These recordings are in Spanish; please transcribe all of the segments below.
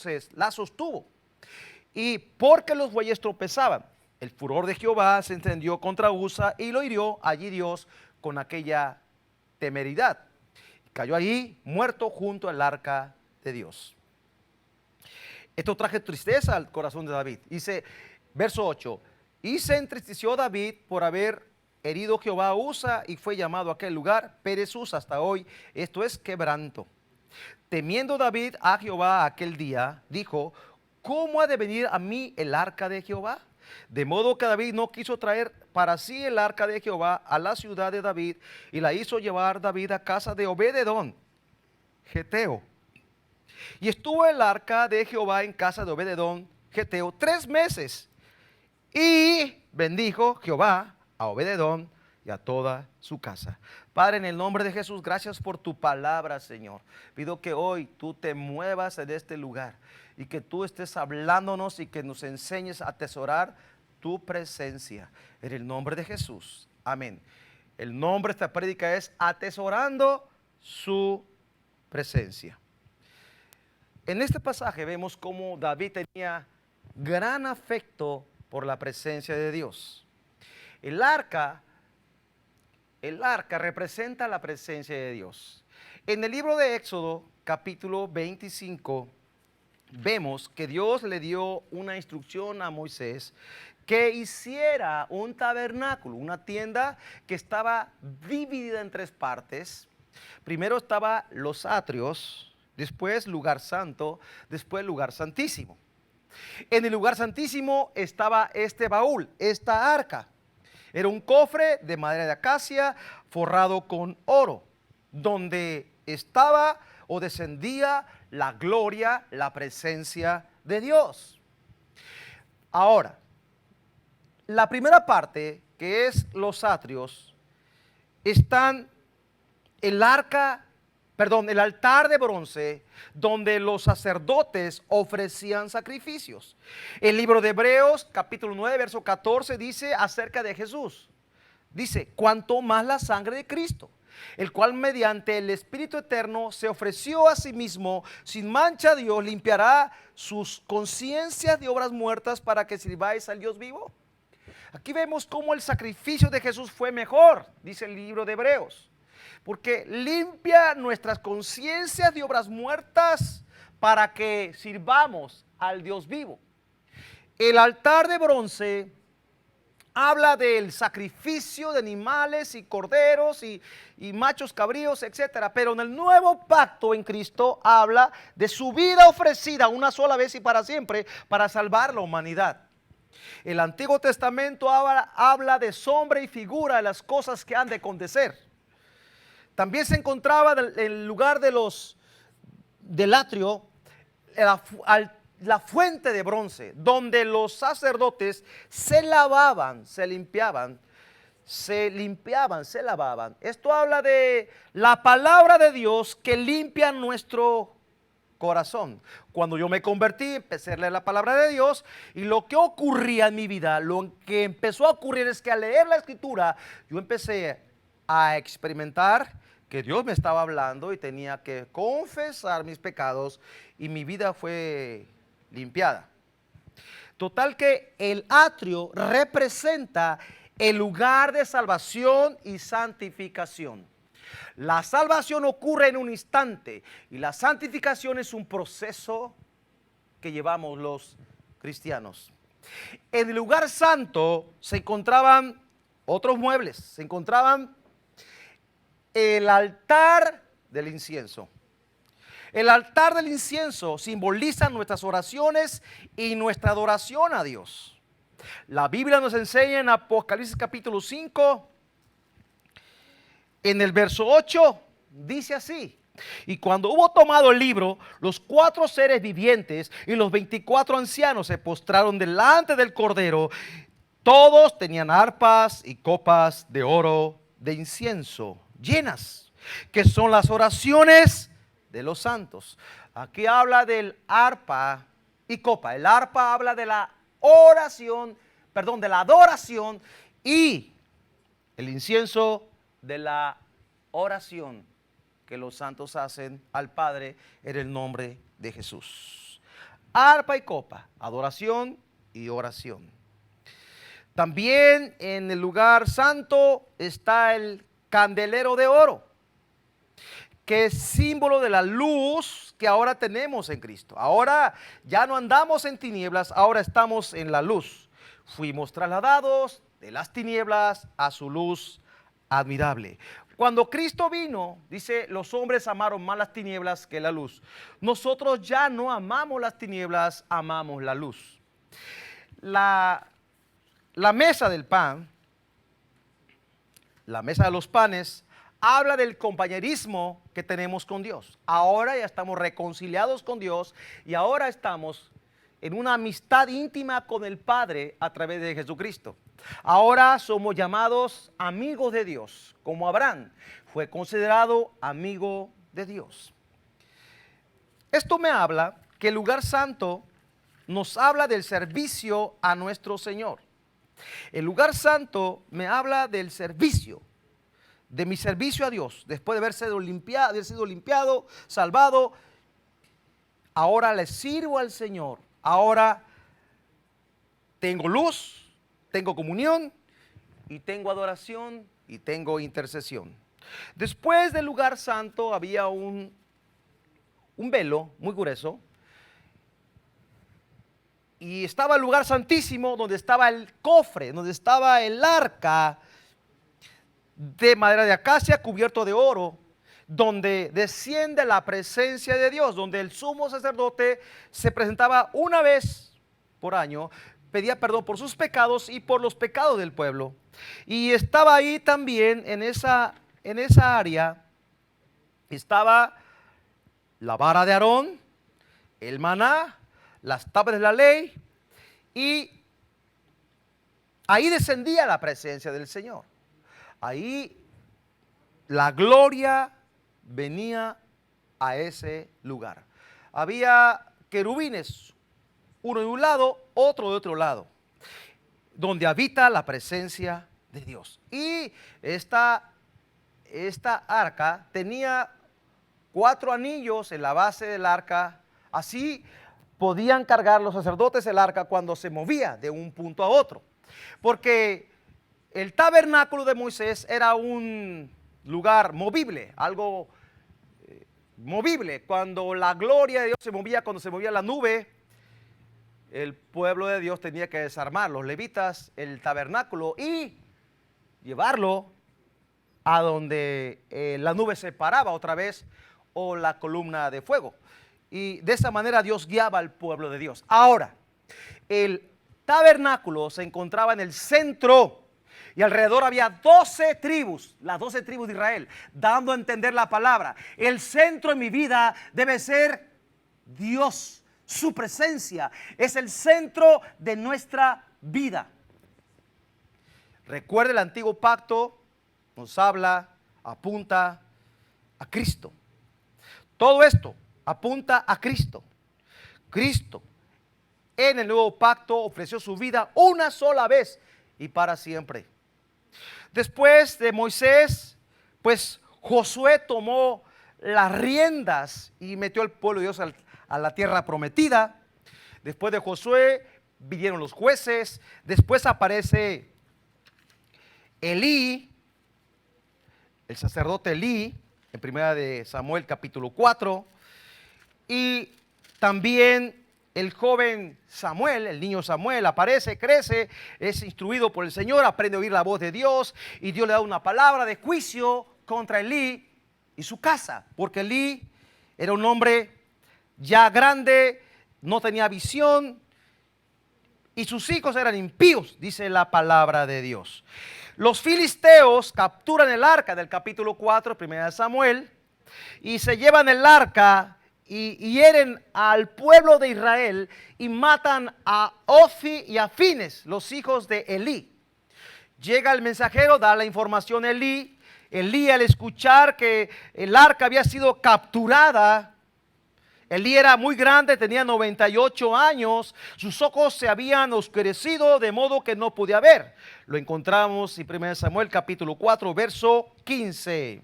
Entonces la sostuvo. Y porque los bueyes tropezaban, el furor de Jehová se encendió contra Usa y lo hirió allí Dios con aquella temeridad. Cayó allí muerto junto al arca de Dios. Esto trajo tristeza al corazón de David. Dice, verso 8, y se entristeció David por haber herido Jehová a Usa y fue llamado a aquel lugar Pérez Usa hasta hoy. Esto es quebranto. Temiendo David a Jehová aquel día, dijo, ¿cómo ha de venir a mí el arca de Jehová? De modo que David no quiso traer para sí el arca de Jehová a la ciudad de David, y la hizo llevar David a casa de Obed-edom, geteo. Y estuvo el arca de Jehová en casa de Obed-edom, geteo, 3 meses. Y bendijo Jehová a Obed-edom y a toda su casa. Padre, en el nombre de Jesús, gracias por tu palabra, Señor. Pido que hoy tú te muevas en este lugar y que tú estés hablándonos y que nos enseñes a atesorar tu presencia. En el nombre de Jesús. Amén. El nombre de esta prédica es Atesorando su presencia. En este pasaje vemos cómo David tenía gran afecto por la presencia de Dios. El arca representa la presencia de Dios. En el libro de Éxodo, capítulo 25, vemos que Dios le dio una instrucción a Moisés que hiciera un tabernáculo, una tienda que estaba dividida en 3 partes. Primero estaba los atrios, después lugar santo, después lugar santísimo. En el lugar santísimo estaba este baúl, esta arca. Era un cofre de madera de acacia forrado con oro, donde estaba o descendía la gloria, la presencia de Dios. Ahora, la primera parte, que es los atrios, están el altar de bronce, donde los sacerdotes ofrecían sacrificios. El libro de Hebreos, capítulo 9, verso 14, dice acerca de Jesús. Dice, cuanto más la sangre de Cristo, el cual mediante el Espíritu Eterno se ofreció a sí mismo sin mancha a Dios, limpiará sus conciencias de obras muertas para que sirváis al Dios vivo. Aquí vemos cómo el sacrificio de Jesús fue mejor, dice el libro de Hebreos. Porque limpia nuestras conciencias de obras muertas para que sirvamos al Dios vivo. El altar de bronce habla del sacrificio de animales y corderos y machos cabríos, etcétera. Pero en el nuevo pacto en Cristo habla de su vida ofrecida una sola vez y para siempre para salvar la humanidad. El Antiguo Testamento habla de sombra y figura de las cosas que han de acontecer. También se encontraba en el lugar del atrio la fuente de bronce, donde los sacerdotes se lavaban, se limpiaban. Esto habla de la palabra de Dios que limpia nuestro corazón. Cuando yo me convertí, empecé a leer la palabra de Dios y lo que ocurría en mi vida, lo que empezó a ocurrir es que al leer la escritura, yo empecé a experimentar que Dios me estaba hablando y tenía que confesar mis pecados y mi vida fue limpiada. Total que el atrio representa el lugar de salvación y santificación. La salvación ocurre en un instante y la santificación es un proceso que llevamos los cristianos. En el lugar santo se encontraban otros muebles, se encontraban el altar del incienso. El altar del incienso simboliza nuestras oraciones y nuestra adoración a Dios. La Biblia nos enseña en Apocalipsis capítulo 5, en el verso 8, dice así: y cuando hubo tomado el libro, los 4 seres vivientes y los 24 ancianos se postraron delante del Cordero. Todos tenían arpas y copas de oro de incienso llenas, que son las oraciones de los santos. Aquí habla del arpa y copa. El arpa habla de la oración, de la adoración, y el incienso de la oración que los santos hacen al Padre en el nombre de Jesús. arpa y copa, adoración y oración. También en el lugar santo está el candelero de oro, que es símbolo de la luz que ahora tenemos en Cristo. Ahora ya no andamos en tinieblas, ahora estamos en la luz. Fuimos trasladados de las tinieblas a su luz admirable. Cuando Cristo vino, dice, los hombres amaron más las tinieblas que la luz. Nosotros ya no amamos las tinieblas, amamos la luz. La mesa del pan, la mesa de los panes, habla del compañerismo que tenemos con Dios. Ahora ya estamos reconciliados con Dios y ahora estamos en una amistad íntima con el Padre a través de Jesucristo. Ahora somos llamados amigos de Dios, como Abraham fue considerado amigo de Dios. Esto me habla que el lugar santo nos habla del servicio a nuestro Señor. El lugar santo me habla del servicio, de mi servicio a Dios, después de haber sido limpiado, salvado. Ahora le sirvo al Señor. Ahora tengo luz, tengo comunión y tengo adoración y tengo intercesión. Después del lugar santo había un velo muy grueso. Y estaba el lugar santísimo donde estaba el cofre, donde estaba el arca de madera de acacia cubierto de oro, donde desciende la presencia de Dios, donde el sumo sacerdote se presentaba una vez por año, pedía perdón por sus pecados y por los pecados del pueblo. Y estaba ahí también en esa área, estaba la vara de Aarón, el maná, las tablas de la ley, y ahí descendía la presencia del Señor. Ahí la gloria venía a ese lugar. Había querubines, uno de un lado, otro de otro lado, donde habita la presencia de Dios. Y esta arca tenía 4 anillos en la base del arca. Así podían cargar los sacerdotes el arca cuando se movía de un punto a otro. Porque el tabernáculo de Moisés era un lugar movible, algo movible. Cuando la gloria de Dios se movía, cuando se movía la nube, el pueblo de Dios tenía que desarmar, los levitas, el tabernáculo y llevarlo a donde la nube se paraba otra vez o la columna de fuego. Y de esa manera Dios guiaba al pueblo de Dios. Ahora, el tabernáculo se encontraba en el centro y alrededor había 12 tribus, las 12 tribus de Israel, dando a entender la palabra. El centro en mi vida debe ser Dios, su presencia. Es el centro de nuestra vida. Recuerde, el antiguo pacto nos habla, apunta a Cristo. Todo esto apunta a Cristo. Cristo en el nuevo pacto ofreció su vida una sola vez y para siempre. Después de Moisés, pues Josué tomó las riendas y metió al pueblo de Dios a la tierra prometida. Después de Josué vinieron los jueces. Después aparece Elí, el sacerdote Elí, en primera de Samuel capítulo 4. Y también el joven Samuel, el niño Samuel, aparece, crece, es instruido por el Señor, aprende a oír la voz de Dios y Dios le da una palabra de juicio contra Elí y su casa, porque Elí era un hombre ya grande, no tenía visión y sus hijos eran impíos, dice la palabra de Dios. Los filisteos capturan el arca del capítulo 4, primera de Samuel, y se llevan el arca y hieren al pueblo de Israel y matan a Ofni y a Fines, los hijos de Elí. Llega el mensajero, da la información a Elí. Elí, al escuchar que el arca había sido capturada, Elí era muy grande, tenía 98 años, sus ojos se habían oscurecido de modo que no podía ver. Lo encontramos en 1 Samuel capítulo 4, verso 15.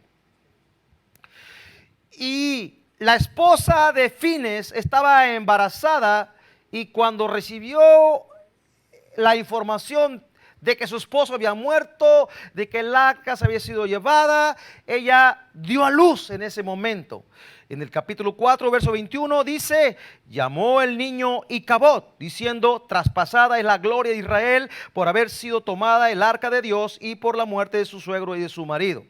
Y la esposa de Fines estaba embarazada y cuando recibió la información de que su esposo había muerto, de que el arca se había sido llevada, ella dio a luz en ese momento. En el capítulo 4, verso 21 dice, llamó el niño Icabod, diciendo, traspasada es la gloria de Israel por haber sido tomada el arca de Dios y por la muerte de su suegro y de su marido.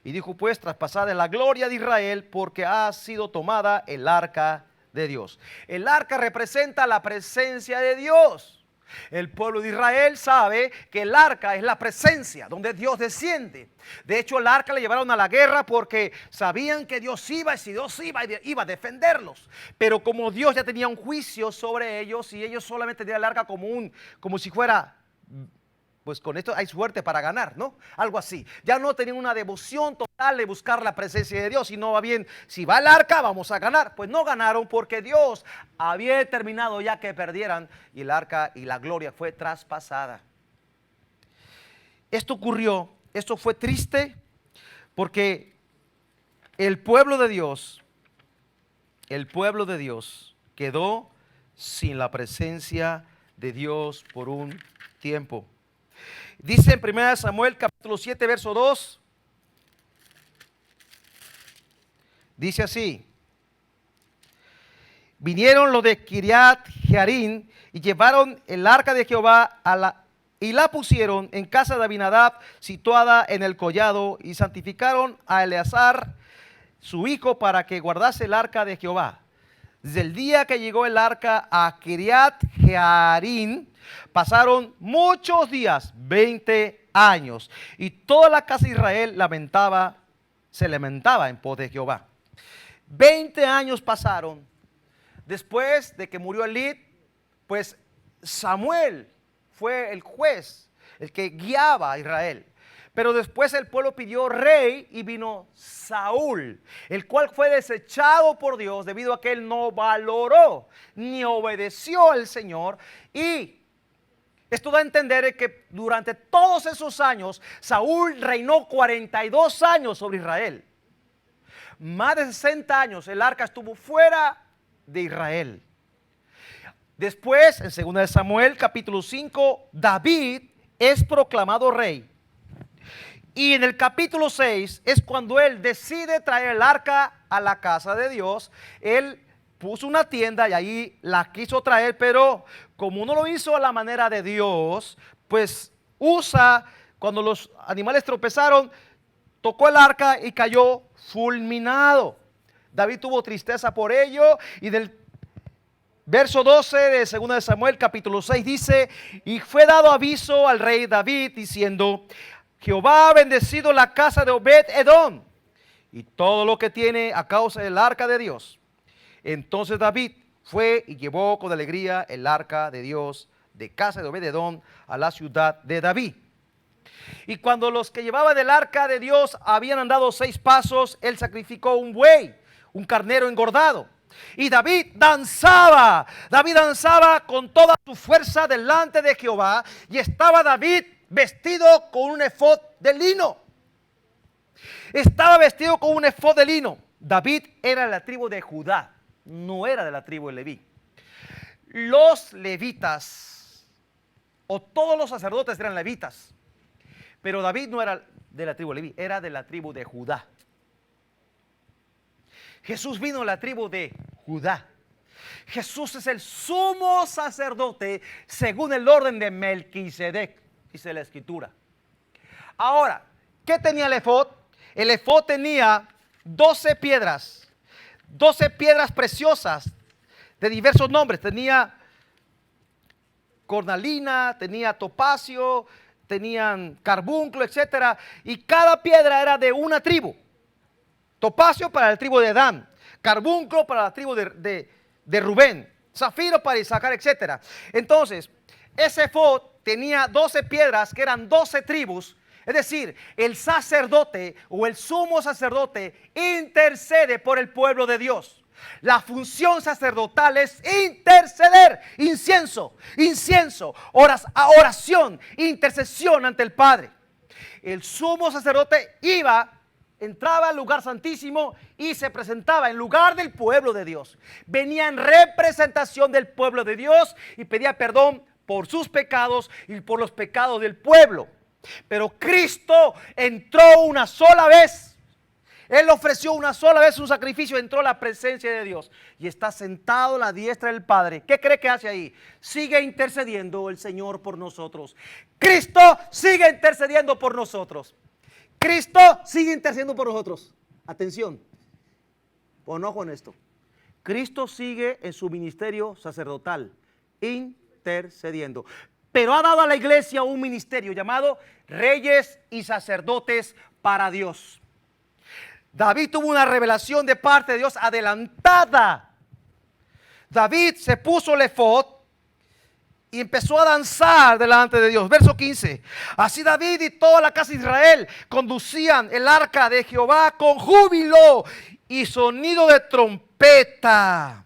Y dijo pues, traspasada es la gloria de Israel porque ha sido tomada el arca de Dios. El arca representa la presencia de Dios. El pueblo de Israel sabe que el arca es la presencia donde Dios desciende. De hecho, el arca le llevaron a la guerra porque sabían que Dios iba, y si Dios iba a defenderlos. Pero como Dios ya tenía un juicio sobre ellos y ellos solamente tenían el arca como si fuera, pues con esto hay suerte para ganar, ¿no? Algo así. Ya no tenían una devoción total de buscar la presencia de Dios, sino va bien, si va el arca vamos a ganar. Pues no ganaron porque Dios había determinado ya que perdieran y el arca y la gloria fue traspasada. Esto ocurrió, esto fue triste porque el pueblo de Dios quedó sin la presencia de Dios por un tiempo. Dice en 1 Samuel capítulo 7 verso 2, dice así, vinieron los de Kiriat Jearim y llevaron el arca de Jehová y la pusieron en casa de Abinadab, situada en el collado, y santificaron a Eleazar, su hijo, para que guardase el arca de Jehová. Desde el día que llegó el arca a Kiriat Jearim, pasaron muchos días, 20 años, y toda la casa de Israel se lamentaba en pos de Jehová. 20 años pasaron. Después de que murió Elí, pues Samuel fue el juez, el que guiaba a Israel. Pero después el pueblo pidió rey y vino Saúl, el cual fue desechado por Dios debido a que él no valoró ni obedeció al Señor. Y esto da a entender que durante todos esos años Saúl reinó 42 años sobre Israel. Más de 60 años el arca estuvo fuera de Israel. Después, en 2 de Samuel capítulo 5, David es proclamado rey. Y en el capítulo 6 es cuando él decide traer el arca a la casa de Dios. Él puso una tienda y ahí la quiso traer, pero como no lo hizo a la manera de Dios, pues cuando los animales tropezaron, tocó el arca y cayó fulminado. David tuvo tristeza por ello, y del verso 12 de 2 de Samuel capítulo 6 dice, y fue dado aviso al rey David diciendo, Jehová ha bendecido la casa de Obed-Edom y todo lo que tiene a causa del arca de Dios. Entonces David fue y llevó con alegría el arca de Dios de casa de Obed-Edom a la ciudad de David. Y cuando los que llevaban el arca de Dios habían andado 6 pasos, él sacrificó un buey, un carnero engordado. Y David danzaba con toda su fuerza delante de Jehová, y estaba David vestido con un efod de lino. David era de la tribu de Judá, no era de la tribu de Leví. Los levitas, o todos los sacerdotes, eran levitas, pero David no era de la tribu de Leví, era de la tribu de Judá. Jesús vino de la tribu de Judá. Jesús es el sumo sacerdote según el orden de Melquisedec, dice la escritura. Ahora, ¿qué tenía el efod? El efod tenía 12 piedras preciosas de diversos nombres. Tenía cornalina, tenía topacio, tenían carbunclo, etcétera, y cada piedra era de una tribu. Topacio para la tribu de Dan, carbunclo para la tribu de Rubén, zafiro para Isaacar, etcétera. Entonces, ese efod tenía 12 piedras que eran 12 tribus. Es decir, el sacerdote o el sumo sacerdote intercede por el pueblo de Dios. La función sacerdotal es interceder, incienso, oración, intercesión ante el Padre. El sumo sacerdote iba entraba al lugar santísimo y se presentaba en lugar del pueblo de Dios. Venía en representación del pueblo de Dios y pedía perdón por sus pecados y por los pecados del pueblo. Pero Cristo entró una sola vez. Él ofreció una sola vez un sacrificio, entró a la presencia de Dios y está sentado a la diestra del Padre. ¿Qué cree que hace ahí? Sigue intercediendo el Señor por nosotros. Cristo sigue intercediendo por nosotros. Cristo sigue intercediendo por nosotros. Atención, pon ojo en esto. Cristo sigue en su ministerio sacerdotal, intercediendo. Pero ha dado a la iglesia un ministerio llamado reyes y sacerdotes para Dios. David tuvo una revelación de parte de Dios adelantada. David se puso el efod y empezó a danzar delante de Dios. Verso 15. Así David y toda la casa de Israel conducían el arca de Jehová con júbilo y sonido de trompeta.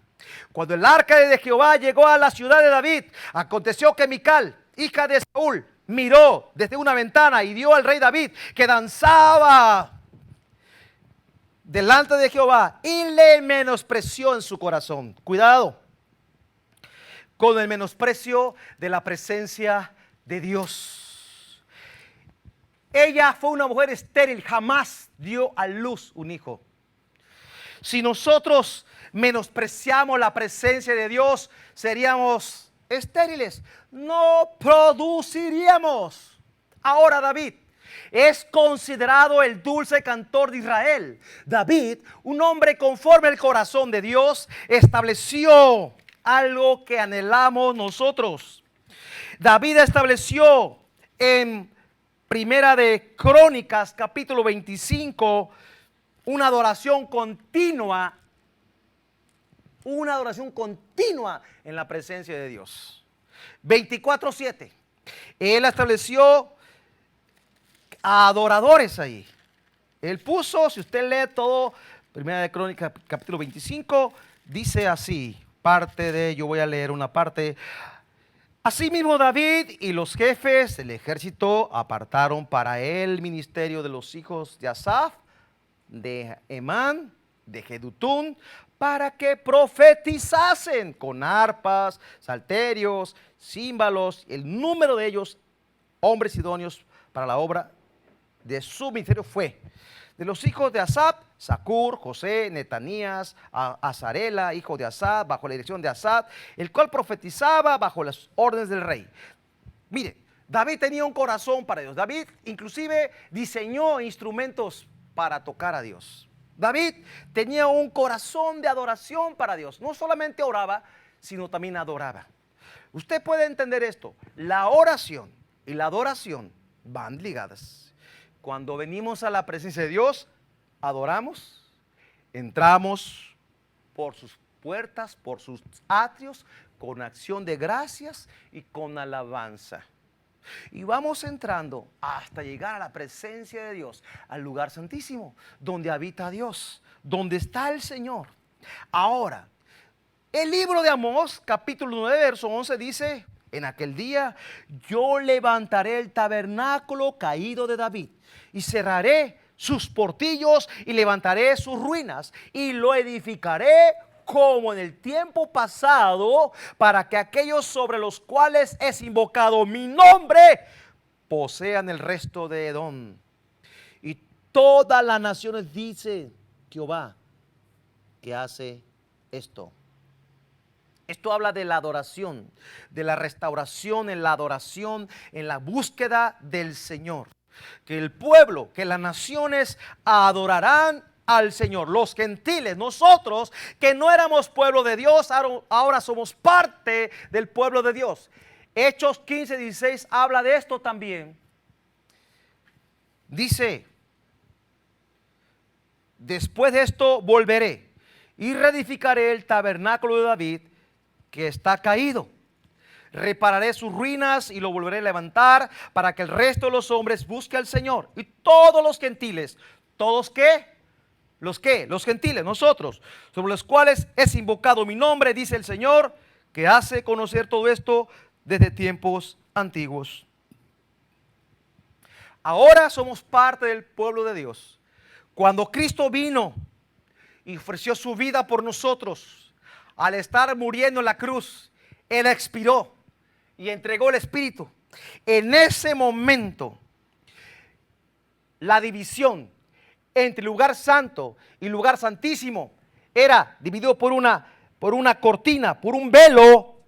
Cuando el arca de Jehová llegó a la ciudad de David, aconteció que Mical, hija de Saúl, miró desde una ventana y vio al rey David que danzaba delante de Jehová y le menospreció en su corazón. Cuidado con el menosprecio de la presencia de Dios. Ella fue una mujer estéril, jamás dio a luz un hijo. Si nosotros menospreciamos la presencia de Dios, seríamos estériles, no produciríamos. Ahora David es considerado el dulce cantor de Israel. David, un hombre conforme al corazón de Dios, estableció algo que anhelamos nosotros. David estableció en Primera de Crónicas, capítulo 25, una adoración continua. Una adoración continua en la presencia de Dios. 24/7. Él estableció a adoradores ahí. Él puso, si usted lee todo, Primera de Crónicas, capítulo 25, dice así, parte de, yo voy a leer una parte. Asimismo David y los jefes del ejército apartaron para él el ministerio de los hijos de Asaf, de Emán, de Jedutún, para que profetizasen con arpas, salterios, címbalos, el número de ellos, hombres idóneos para la obra de su ministerio fue de los hijos de Asaf, Zacur, José, Netanías, Azarela, hijo de Asaf, bajo la dirección de Asaf, el cual profetizaba bajo las órdenes del rey. Mire, David tenía un corazón para Dios. David inclusive diseñó instrumentos para tocar a Dios. David tenía un corazón de adoración para Dios. No solamente oraba, sino también adoraba. Usted puede entender esto. La oración y la adoración van ligadas. Cuando venimos a la presencia de Dios, adoramos, entramos por sus puertas, por sus atrios, con acción de gracias y con alabanza. Y vamos entrando hasta llegar a la presencia de Dios, al lugar santísimo, donde habita Dios, donde está el Señor. Ahora, el libro de Amós, capítulo 9, verso 11 dice: en aquel día yo levantaré el tabernáculo caído de David y cerraré sus portillos y levantaré sus ruinas y lo edificaré como en el tiempo pasado, para que aquellos sobre los cuales es invocado mi nombre posean el resto de Edom. Y todas las naciones dice Jehová que hace esto. Esto habla de la adoración, de la restauración en la adoración, en la búsqueda del Señor. Que el pueblo, que las naciones adorarán al Señor. Los gentiles, nosotros que no éramos pueblo de Dios, ahora somos parte del pueblo de Dios. Hechos 15:16 habla de esto también. Dice: después de esto volveré y reedificaré el tabernáculo de David que está caído. Repararé sus ruinas y lo volveré a levantar, para que el resto de los hombres busque al Señor. Y todos los gentiles, ¿todos qué? ¿Los qué? Los gentiles, nosotros, sobre los cuales es invocado mi nombre, dice el Señor, que hace conocer todo esto desde tiempos antiguos. Ahora somos parte del pueblo de Dios Cuando Cristo vino y ofreció su vida por nosotros, al estar muriendo en la cruz, Él expiró y entregó el Espíritu. En ese momento, la división entre lugar santo y lugar santísimo era dividido por una cortina, por un velo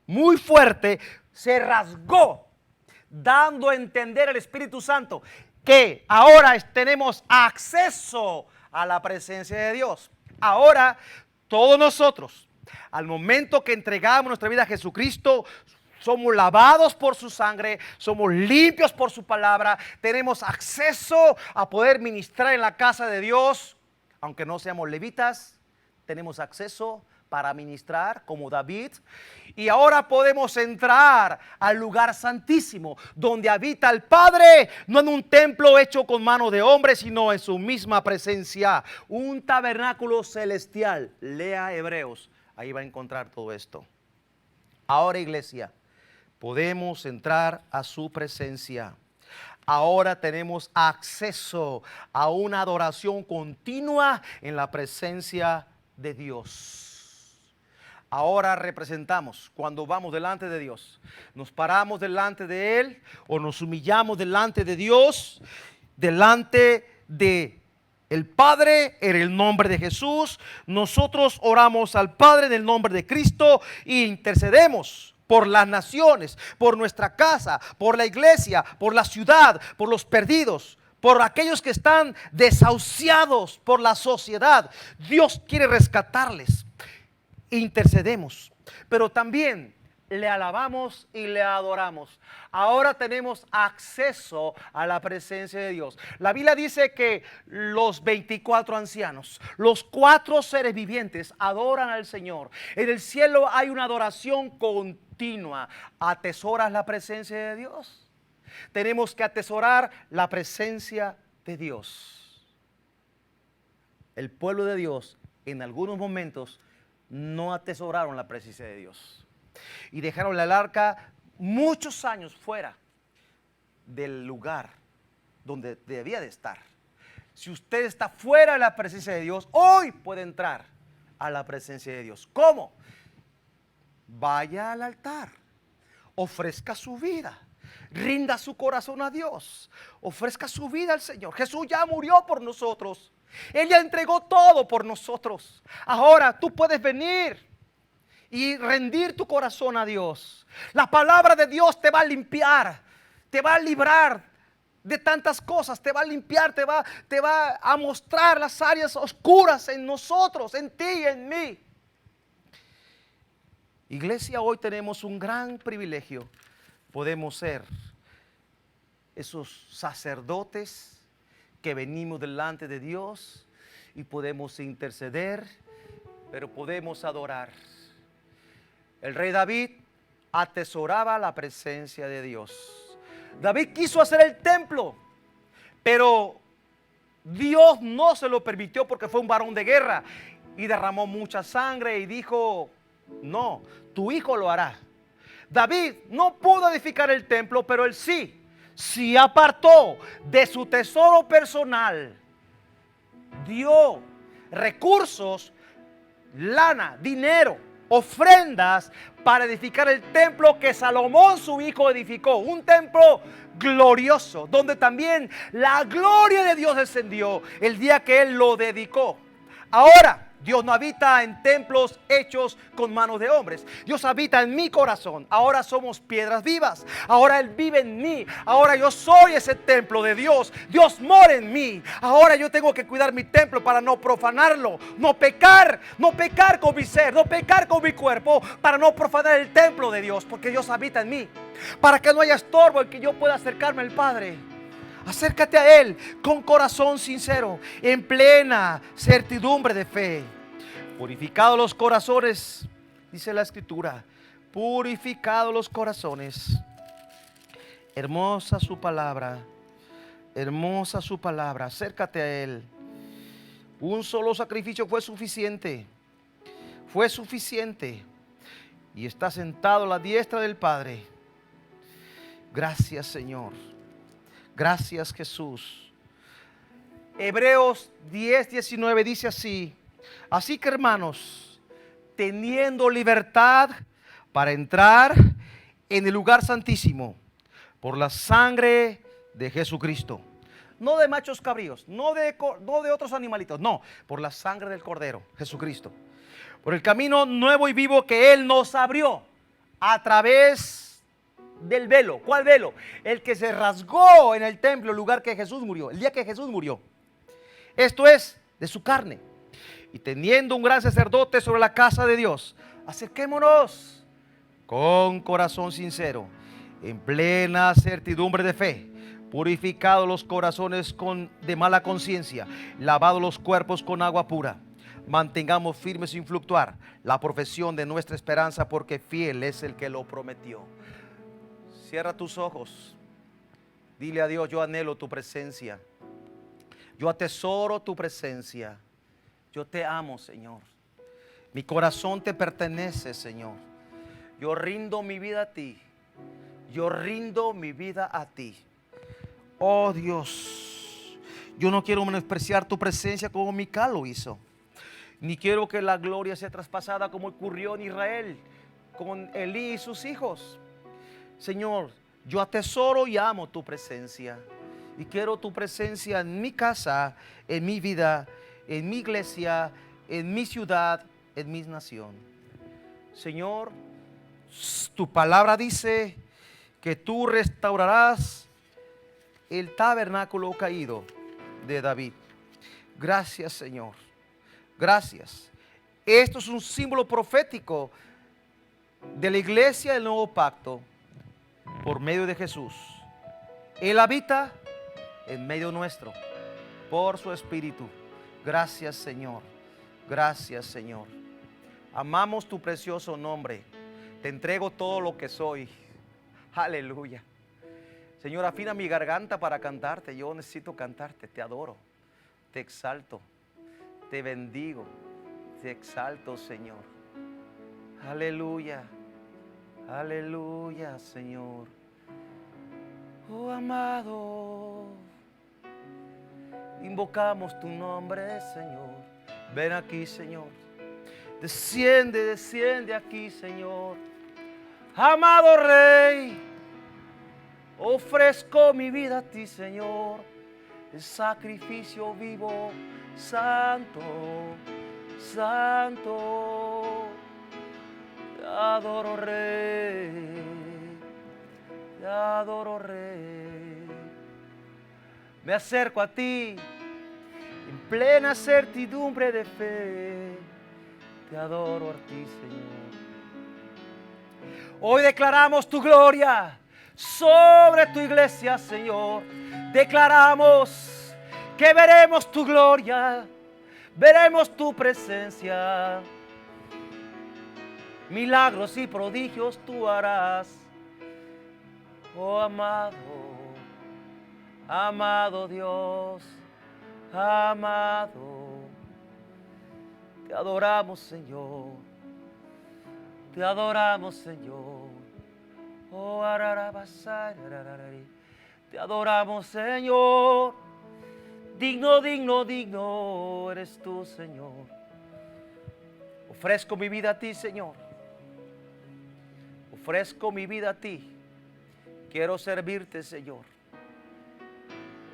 muy fuerte. Se rasgó, dando a entender al Espíritu Santo que ahora tenemos acceso a la presencia de Dios. Ahora todos nosotros, al momento que entregamos nuestra vida a Jesucristo, somos lavados por su sangre, somos limpios por su palabra, tenemos acceso a poder ministrar en la casa de Dios. Aunque no seamos levitas, tenemos acceso para ministrar como David. Y ahora podemos entrar al lugar santísimo, donde habita el Padre, no en un templo hecho con mano de hombre, sino en su misma presencia, un tabernáculo celestial. Lea Hebreos, ahí va a encontrar todo esto. Ahora, iglesia, podemos entrar a su presencia. Ahora tenemos acceso a una adoración continua en la presencia de Dios. Ahora representamos, cuando vamos delante de Dios, nos paramos delante de Él o nos humillamos delante de Dios, delante de el Padre en el nombre de Jesús. Nosotros oramos al Padre en el nombre de Cristo e intercedemos por las naciones, por nuestra casa, por la iglesia, por la ciudad, por los perdidos, por aquellos que están desahuciados por la sociedad. Dios quiere rescatarles. Intercedemos, pero también le alabamos y le adoramos. Ahora tenemos acceso a la presencia de Dios. La Biblia dice que los 24 ancianos, los 4 seres vivientes adoran al Señor. En el cielo hay una adoración continua. ¿Atesoras la presencia de Dios? Tenemos que atesorar la presencia de Dios. El pueblo de Dios en algunos momentos no atesoraron la presencia de Dios y dejaron el arca muchos años fuera del lugar donde debía de estar. Si usted está fuera de la presencia de Dios, hoy puede entrar a la presencia de Dios. ¿Cómo? Vaya al altar, ofrezca su vida, rinda su corazón a Dios, ofrezca su vida al Señor. Jesús ya murió por nosotros. Él ya entregó todo por nosotros. Ahora tú puedes venir y rendir tu corazón a Dios. La palabra de Dios te va a limpiar, te va a librar de tantas cosas, te va a limpiar, te va a mostrar las áreas oscuras en nosotros, en ti y en mí. Iglesia, hoy tenemos un gran privilegio. Podemos ser esos sacerdotes que venimos delante de Dios y podemos interceder, pero podemos adorar. El rey David atesoraba la presencia de Dios. David quiso hacer el templo, pero Dios no se lo permitió porque fue un varón de guerra y derramó mucha sangre y dijo: no, tu hijo lo hará. David no pudo edificar el templo, pero él sí apartó de su tesoro personal, dio recursos, lana, dinero, ofrendas para edificar el templo que Salomón su hijo edificó. Un templo glorioso, donde también la gloria de Dios descendió el día que él lo dedicó. Ahora Dios no habita en templos hechos con manos de hombres. Dios habita en mi corazón. Ahora somos piedras vivas. Ahora Él vive en mí. Ahora yo soy ese templo de Dios. Dios mora en mí. Ahora yo tengo que cuidar mi templo para no profanarlo. No pecar con mi ser, no pecar con mi cuerpo, para no profanar el templo de Dios, porque Dios habita en mí. Para que no haya estorbo en que yo pueda acercarme al Padre. Acércate a Él con corazón sincero, en plena certidumbre de fe. Purificados los corazones, dice la Escritura, purificados los corazones. Hermosa su palabra, hermosa su palabra. Acércate a Él. Un solo sacrificio fue suficiente, y está sentado a la diestra del Padre. Gracias, Señor. Gracias, Jesús. Hebreos 10:19 dice así: así que, hermanos, teniendo libertad para entrar en el lugar santísimo por la sangre de Jesucristo, no de machos cabríos, no de otros animalitos, no, por la sangre del Cordero, Jesucristo, por el camino nuevo y vivo que Él nos abrió a través del velo. ¿Cuál velo? El que se rasgó en el templo, el lugar que Jesús murió, el día que Jesús murió. Esto es de su carne. Y teniendo un gran sacerdote sobre la casa de Dios, acerquémonos con corazón sincero, en plena certidumbre de fe, purificados los corazones de mala conciencia, lavados los cuerpos con agua pura. Mantengamos firmes sin fluctuar la profesión de nuestra esperanza, porque fiel es el que lo prometió. Cierra tus ojos. Dile a Dios: yo anhelo tu presencia. Yo atesoro tu presencia. Yo te amo, Señor. Mi corazón te pertenece, Señor. Yo rindo mi vida a ti. Yo rindo mi vida a ti. Oh Dios, yo no quiero menospreciar tu presencia como Mical lo hizo. Ni quiero que la gloria sea traspasada como ocurrió en Israel con Elí y sus hijos. Señor, yo atesoro y amo tu presencia. Y quiero tu presencia en mi casa, en mi vida, en mi iglesia, en mi ciudad, en mi nación. Señor, tu palabra dice que tú restaurarás el tabernáculo caído de David. Gracias, Señor. Gracias. Esto es un símbolo profético de la iglesia del nuevo pacto por medio de Jesús. Él habita en medio nuestro por su Espíritu. Gracias, Señor. Gracias, Señor. Amamos tu precioso nombre. Te entrego todo lo que soy. Aleluya. Señor, afina mi garganta para cantarte. Yo necesito cantarte. Te adoro, te exalto, te bendigo, te exalto, Señor. Aleluya. Aleluya, Señor. Oh, amado, invocamos tu nombre, Señor. Ven aquí, Señor. Desciende, desciende aquí, Señor. Amado Rey, ofrezco mi vida a ti, Señor. El sacrificio vivo, santo, santo. Te adoro, Rey. Te adoro, Rey. Me acerco a ti en plena certidumbre de fe. Te adoro a ti, Señor. Hoy declaramos tu gloria sobre tu iglesia, Señor. Declaramos que veremos tu gloria, veremos tu presencia. Milagros y prodigios tú harás. Oh, amado, amado Dios, amado, te adoramos, Señor, te adoramos, Señor. Oh, te adoramos, Señor. Digno, digno, digno eres tú, Señor. Ofrezco mi vida a ti, Señor. Ofrezco mi vida a ti. Quiero servirte, Señor.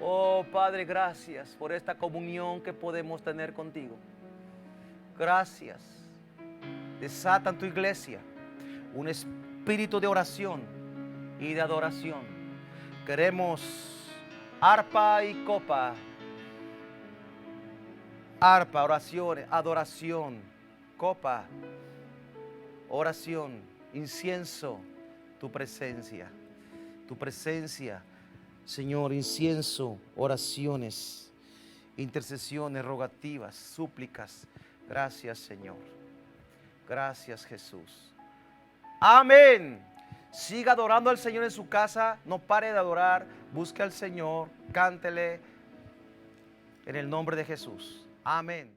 Oh, Padre, gracias por esta comunión que podemos tener contigo. Gracias. Desata en tu iglesia un espíritu de oración y de adoración. Queremos arpa y copa. Arpa, oración, adoración, copa, oración, incienso, tu presencia, Señor, incienso, oraciones, intercesiones, rogativas, súplicas. Gracias, Señor. Gracias, Jesús. Amén. Siga adorando al Señor en su casa. No pare de adorar. Busque al Señor. Cántele en el nombre de Jesús. Amén.